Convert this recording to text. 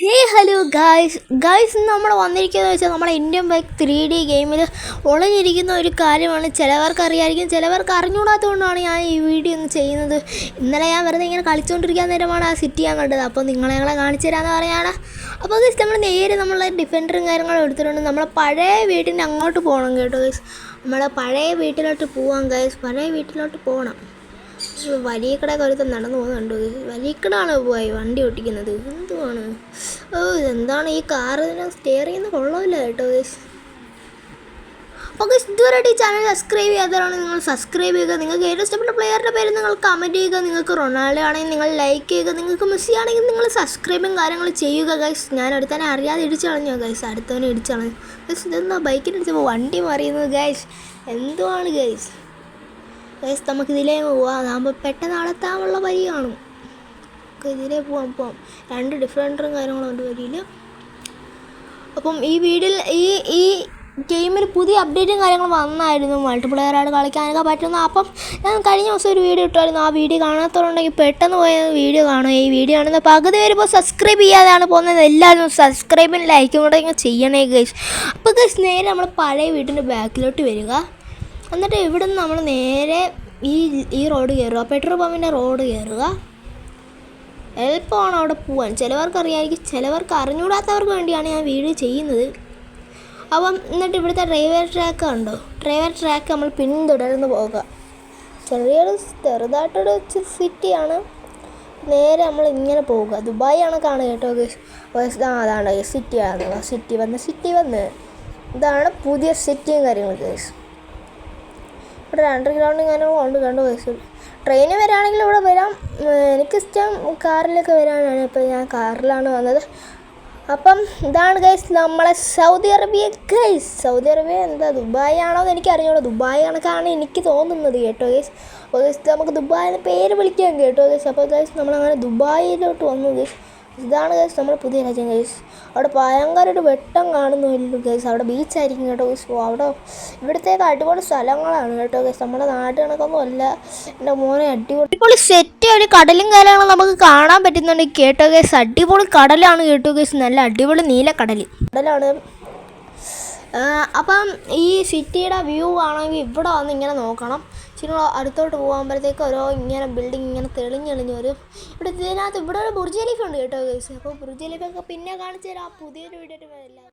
Hello guys നമ്മൾ വന്നിരിക്കുന്നത് വെച്ചാൽ നമ്മുടെ ഇന്ത്യൻ ബൈക്ക് 3D ഗെയിമിൽ ഒളിഞ്ഞിരിക്കുന്ന ഒരു കാര്യമാണ്. ചിലവർക്ക് അറിയാമായിരിക്കും, ചിലവർക്ക് അറിഞ്ഞുകൂടാത്തതുകൊണ്ടാണ് ഞാൻ ഈ വീഡിയോ ഒന്ന് ചെയ്യുന്നത്. ഇന്നലെ ഞാൻ വെറുതെ ഇങ്ങനെ കളിച്ചുകൊണ്ടിരിക്കാൻ നേരമാണ് ആ സിറ്റി ഞാൻ കണ്ടത്. അപ്പോൾ ഞങ്ങളെ കാണിച്ചു തരാമെന്ന് പറയുകയാണ്. അപ്പോൾ ഗൈസ് നമ്മൾ നേരെ നമ്മളെ ഡിഫൻഡറും കാര്യങ്ങളും എടുത്തിട്ടുണ്ട്. നമ്മളെ പഴയ വീട്ടിൻ്റെ അങ്ങോട്ട് പോകണം കേട്ടോ ഗൈസ്. നമ്മളെ പഴയ വീട്ടിലോട്ട് പോകാം ഗൈസ്. പഴയ വീട്ടിലോട്ട് പോകണം. വലിയക്കടയൊക്കെ ഒരുത്തം നടന്നു പോകുന്നുണ്ട്. വലിയക്കടാണ് പോയി വണ്ടി ഓട്ടിക്കുന്നത്. എന്തുവാണ് എന്താണ് ഈ കാറിന് സ്റ്റെയർ ചെയ്യുന്ന കൊള്ളമില്ല കേട്ടോ ഗൈസ്. ഓക്കെ, ഇതുവരെയായിട്ട് ഈ ചാനൽ സബ്സ്ക്രൈബ് ചെയ്യാത്തവരാണ് നിങ്ങൾ സബ്സ്ക്രൈബ് ചെയ്യുക. നിങ്ങൾക്ക് ഏറ്റവും ഇഷ്ടപ്പെട്ട പ്ലെയറുടെ പേര് നിങ്ങൾ കമൻറ്റ് ചെയ്യുക. നിങ്ങൾക്ക് റൊണാൾഡോ ആണെങ്കിൽ നിങ്ങൾ ലൈക്ക് ചെയ്യുക. നിങ്ങൾക്ക് മെസ്സി ആണെങ്കിൽ നിങ്ങൾ സബ്സ്ക്രൈബും കാര്യങ്ങൾ ചെയ്യുക ഗൈസ്. ഞാൻ അടുത്തവനെ അറിയാതെ ഇടിച്ചു കളഞ്ഞോ ഗൈസ്. അടുത്തവനെ ഇടിച്ചു കളഞ്ഞു ഗൈസ്. ഇതെന്താ ബൈക്കിനടിച്ചപ്പോൾ വണ്ടി മറിയുന്നത് ഗൈസ്. എന്തുവാണ് ഗൈസ്. ഗൈസ് നമുക്കിതിലേ പോവാം. അതാകുമ്പോൾ പെട്ടെന്ന് നടത്താനുള്ള വഴി കാണും. ഇതിലേ പോവാം. രണ്ട് ഡിഫറൻറ്റും കാര്യങ്ങളും ഉണ്ട് വരിയിൽ. അപ്പം ഈ വീഡിയോയിൽ ഈ ഗെയിമിൽ പുതിയ അപ്ഡേറ്റും കാര്യങ്ങളും വന്നായിരുന്നു. മൾട്ടിപ്ലെയറായിട്ട് കളിക്കാനൊക്കെ പറ്റുന്ന. അപ്പം ഞാൻ കഴിഞ്ഞ ദിവസം ഒരു വീഡിയോ ഇട്ടായിരുന്നു. ആ വീഡിയോ കാണാത്തവരുണ്ടെങ്കിൽ പെട്ടെന്ന് പോയ വീഡിയോ കാണും. ഈ വീഡിയോ കാണുന്ന പകുതി വരുമ്പോൾ സബ്സ്ക്രൈബ് ചെയ്യാതെയാണ് പോകുന്നത്. എല്ലാവരും സബ്സ്ക്രൈബും ലൈക്കും കൂടെ ഇങ്ങനെ ചെയ്യണേ ഗൈസ്. അപ്പോൾ ഗൈസ് നേരെ നമ്മൾ പഴയ വീട്ടിൻ്റെ ബാക്കിലോട്ട് വരിക. എന്നിട്ട് ഇവിടെ നിന്ന് നമ്മൾ നേരെ ഈ റോഡ് കയറുക. പെട്രോൾ പമ്പിൻ്റെ റോഡ് കയറുക. എളുപ്പമാണ് അവിടെ പോകാൻ. ചിലവർക്ക് അറിയാമായിരിക്കും, ചിലവർക്ക് അറിഞ്ഞുകൂടാത്തവർക്ക് വേണ്ടിയാണ് ഞാൻ വീഡിയോ ചെയ്യുന്നത്. അപ്പം എന്നിട്ട് ഇവിടുത്തെ ഡ്രൈവർ ട്രാക്ക് കണ്ടോ. ഡ്രൈവർ ട്രാക്ക് നമ്മൾ പിന്തുടർന്ന് പോകുക. ചെറുതായിട്ടൊരു സിറ്റിയാണ്. നേരെ നമ്മൾ ഇങ്ങനെ പോവുക. ദുബായ് ആണ് കാണുക കേട്ടോ ഗൈസ്. അതാണ് സിറ്റി വന്ന് ഇതാണ് പുതിയ സിറ്റിയും കാര്യങ്ങളും ഗൈസ്. ഇവിടെ അണ്ടർഗ്രൗണ്ടും കാര്യങ്ങളും കൊണ്ട് കണ്ടു ഗൈസ്. ട്രെയിന് വരികയാണെങ്കിൽ ഇവിടെ വരാം. എനിക്കിഷ്ടം കാറിലൊക്കെ വരാനാണ്. ഇപ്പോൾ ഞാൻ കാറിലാണ് വന്നത്. അപ്പം ഇതാണ് ഗൈസ് നമ്മളെ Saudi Arabia guys. Saudi Arabia എന്താ ദുബായ് ആണോ എന്ന് എനിക്ക് അറിഞ്ഞോളൂ. ദുബായ് കണക്കാണ് എനിക്ക് തോന്നുന്നത് കേട്ടോ ഗൈസ്. അപ്പോൾ ഗൈസ് നമുക്ക് ദുബായിന് പേര് വിളിക്കാം കേട്ടോ ഗൈസ്. അപ്പോൾ ഗൈസ് നമ്മളങ്ങനെ ദുബായിലോട്ട് വന്നു ഗൈസ്. ഇതാണ് ഗൈസ് നമ്മുടെ പുതിയ രാജ്യം ഗൈസ്. അവിടെ ഭയങ്കര ഒരു വെട്ടം കാണുന്നില്ല ഗൈസ്. അവിടെ ബീച്ചായിരിക്കും കേട്ടോ ഗൈസ്. അവിടെ ഇവിടത്തേക്ക് അടിപൊളി സ്ഥലങ്ങളാണ് കേട്ടോ ഗൈസ്. നമ്മുടെ നാട് കണക്കൊന്നും അല്ല. എൻ്റെ മോനെ അടിപൊളി സെറ്റ് ഒരു കടലും കാര്യങ്ങളും നമുക്ക് കാണാൻ പറ്റുന്നുണ്ട് കേട്ടോ ഗൈസ്. അടിപൊളി കടലാണ് കേട്ടോ ഗൈസ്. നല്ല അടിപൊളി നീല കടലാണ്. അപ്പം ഈ സിറ്റിയുടെ വ്യൂ ആണെങ്കിൽ ഇവിടെ വന്ന് ഇങ്ങനെ നോക്കണം. ശരി, അടുത്തോട്ട് പോകുമ്പോഴത്തേക്ക് ഓരോ ഇങ്ങനെ ബിൽഡിങ് ഇങ്ങനെ തെളിഞ്ഞെളിഞ്ഞ് വരും. ഇവിടെ ഇതിനകത്ത് ഇവിടെ ഒരു ബുർജ് ഖലീഫ ഉണ്ട് കേട്ടോ ഗൈസ്. അപ്പോൾ ബുർജ് ഖലീഫയൊക്കെ പിന്നെ കാണിച്ചു തരാം പുതിയൊരു വീഡിയോ.